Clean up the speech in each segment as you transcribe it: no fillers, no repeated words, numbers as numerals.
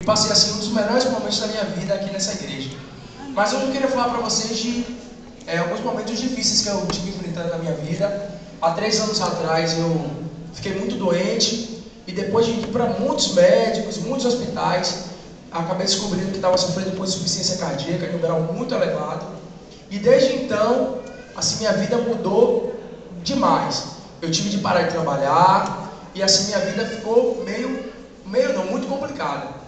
Passei assim um dos melhores momentos da minha vida aqui nessa igreja. Mas hoje eu queria falar para vocês de alguns momentos difíceis que eu tive enfrentando na minha vida. Há 3 anos atrás eu fiquei muito doente e depois de ir para muitos médicos, muitos hospitais, acabei descobrindo que estava sofrendo por insuficiência cardíaca em um grau muito elevado. E desde então, assim, minha vida mudou demais. Eu tive de parar de trabalhar e assim minha vida ficou muito complicada.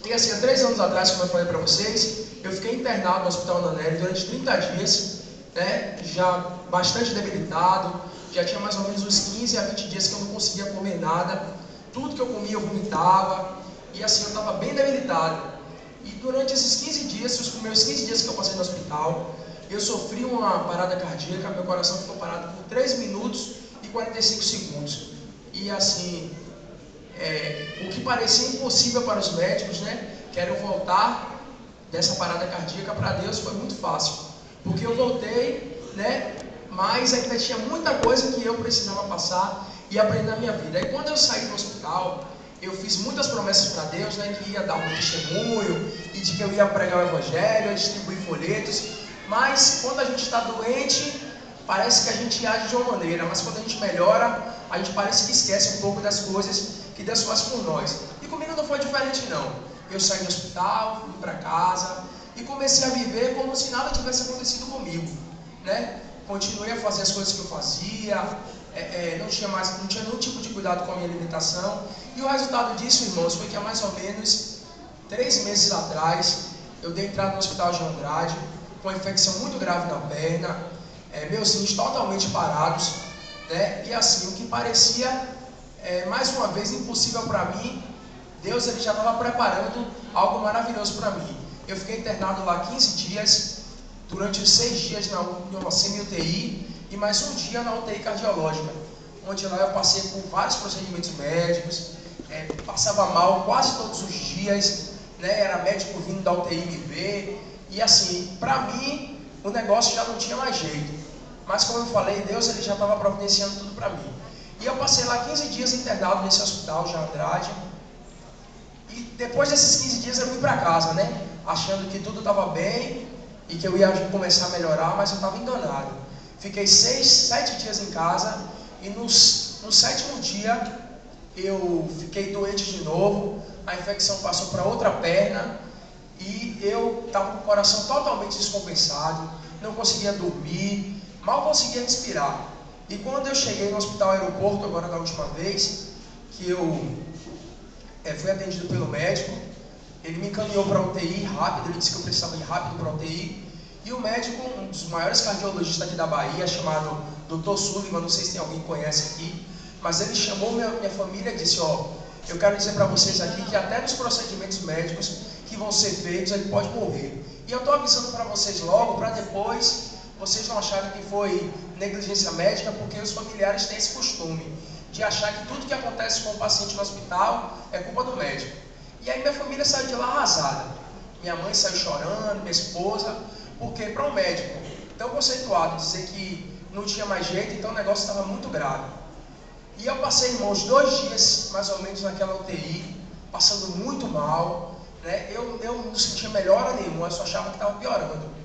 E assim, há 3 anos atrás, como eu falei para vocês, eu fiquei internado no Hospital Ananelli durante 30 dias, né, já bastante debilitado, já tinha mais ou menos uns 15 a 20 dias que eu não conseguia comer nada, tudo que eu comia eu vomitava, e assim, eu estava bem debilitado. E durante esses 15 dias, os primeiros 15 dias que eu passei no hospital, eu sofri uma parada cardíaca, meu coração ficou parado por 3 minutos e 45 segundos. E assim, o que parecia impossível para os médicos, né, que era eu voltar dessa parada cardíaca, para Deus foi muito fácil, porque eu voltei, né, mas ainda tinha muita coisa que eu precisava passar e aprender na minha vida. E quando eu saí do hospital, eu fiz muitas promessas para Deus, né, que ia dar um testemunho e de que eu ia pregar o evangelho, distribuir folhetos. Mas quando a gente está doente, parece que a gente age de uma maneira, mas quando a gente melhora, a gente parece que esquece um pouco das coisas que Deus faz por nós. E comigo não foi diferente não. Eu saí do hospital, fui para casa e comecei a viver como se nada tivesse acontecido comigo, né? Continuei a fazer as coisas que eu fazia, não tinha nenhum tipo de cuidado com a minha alimentação. E o resultado disso, irmãos, foi que há mais ou menos 3 meses atrás, eu dei entrada no Hospital de Andrade com uma infecção muito grave na perna, meus rins totalmente parados, né? E assim, o que parecia mais uma vez impossível para mim, Deus ele já estava preparando algo maravilhoso para mim. Eu fiquei internado lá 15 dias, durante os 6 dias em uma semi-UTI e mais um dia na UTI cardiológica, onde lá eu passei por vários procedimentos médicos, passava mal quase todos os dias, né? Era médico vindo da UTI me ver, e assim, para mim, o negócio já não tinha mais jeito. Mas como eu falei, Deus ele já estava providenciando tudo para mim. E eu passei lá 15 dias internado nesse hospital de Andrade. E depois desses 15 dias eu fui para casa, né? Achando que tudo estava bem e que eu ia começar a melhorar, mas eu estava enganado. Fiquei 7 dias em casa e no 7º dia eu fiquei doente de novo. A infecção passou para outra perna e eu estava com o coração totalmente descompensado, não conseguia dormir, mal conseguia respirar. E quando eu cheguei no hospital aeroporto, agora da última vez, que eu fui atendido pelo médico, ele me encaminhou para a UTI rápido, ele disse que eu precisava ir rápido para a UTI, e o médico, um dos maiores cardiologistas aqui da Bahia, chamado Dr. Sullivan, não sei se tem alguém que conhece aqui, mas ele chamou minha família e disse, eu quero dizer para vocês aqui que até nos procedimentos médicos que vão ser feitos, ele pode morrer. E eu estou avisando para vocês logo, para depois vocês não acharem que foi negligência médica, porque os familiares têm esse costume de achar que tudo que acontece com o paciente no hospital é culpa do médico. E aí minha família saiu de lá arrasada. Minha mãe saiu chorando, minha esposa, porque para um médico tão conceituado dizer que não tinha mais jeito, então o negócio estava muito grave. E eu passei, irmãos, 2 dias mais ou menos naquela UTI, passando muito mal, né? Eu não sentia melhora nenhuma, eu só achava que estava piorando.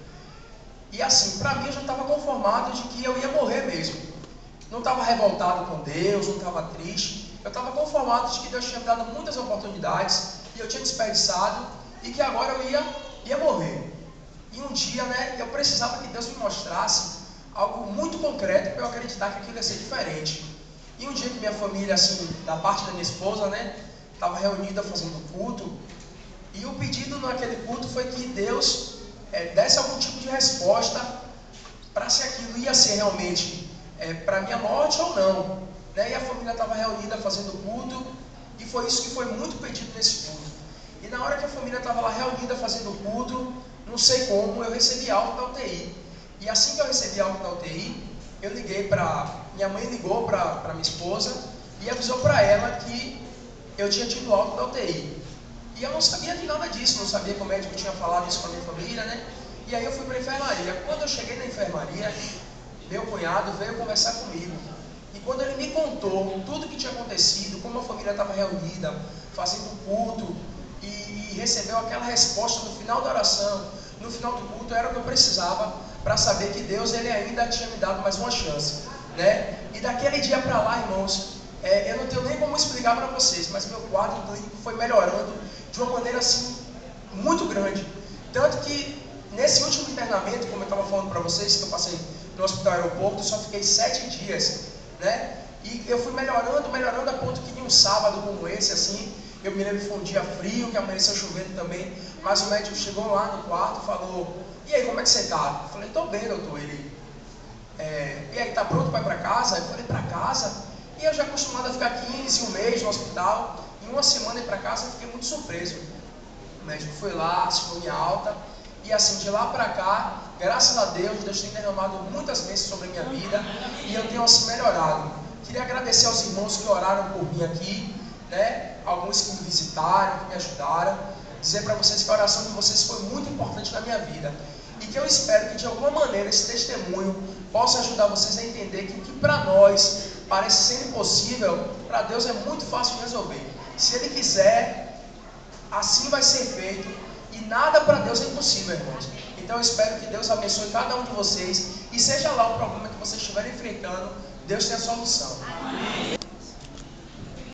E assim, para mim eu já estava conformado de que eu ia morrer mesmo. Não estava revoltado com Deus, não estava triste. Eu estava conformado de que Deus tinha me dado muitas oportunidades e eu tinha desperdiçado e que agora eu ia morrer. E um dia, né, eu precisava que Deus me mostrasse algo muito concreto para eu acreditar que aquilo ia ser diferente. E um dia que minha família, assim, da parte da minha esposa, né, estava reunida fazendo culto, e o pedido naquele culto foi que Deus desse algum tipo de resposta para se aquilo ia ser realmente para minha morte ou não, né? E a família estava reunida fazendo culto e foi isso que foi muito pedido nesse culto. E na hora que a família estava lá reunida fazendo culto, não sei como, eu recebi alta da UTI. E assim que eu recebi alta da UTI, eu liguei minha mãe ligou para minha esposa e avisou para ela que eu tinha tido alta da UTI. E eu não sabia de nada disso, não sabia que o médico tinha falado isso para a minha família, né? E aí eu fui para a enfermaria. Quando eu cheguei na enfermaria, meu cunhado veio conversar comigo. E quando ele me contou tudo o que tinha acontecido, como a família estava reunida, fazendo um culto, e recebeu aquela resposta no final da oração, no final do culto, era o que eu precisava para saber que Deus ele ainda tinha me dado mais uma chance, né? E daquele dia para lá, irmãos, eu não tenho nem como explicar para vocês, mas meu quadro clínico foi melhorando de uma maneira assim muito grande. Tanto que nesse último internamento, como eu estava falando para vocês, que eu passei no hospital aeroporto, eu só fiquei 7 dias, né? E eu fui melhorando a ponto que em um sábado como esse, assim, eu me lembro que foi um dia frio, que amanheceu chovendo também, mas o médico chegou lá no quarto e falou: e aí, como é que você tá? Eu falei: tô bem, doutor. Ele, e aí, tá pronto para ir para casa? Eu falei: para casa? E eu já acostumado a ficar 15, um mês no hospital, em uma semana ir para casa, eu fiquei muito surpreso. O médico foi lá, assinou minha alta, e assim, de lá para cá, graças a Deus, Deus tem derramado muitas bênçãos sobre a minha vida, e eu tenho assim melhorado. Queria agradecer aos irmãos que oraram por mim aqui, né? Alguns que me visitaram, que me ajudaram. Dizer para vocês que a oração de vocês foi muito importante na minha vida. E que eu espero que de alguma maneira esse testemunho possa ajudar vocês a entender que o que para nós parece ser impossível, para Deus é muito fácil de resolver. Se Ele quiser, assim vai ser feito. E nada para Deus é impossível, irmãos. Então eu espero que Deus abençoe cada um de vocês. E seja lá o problema que vocês estiverem enfrentando, Deus tem a solução. Amém.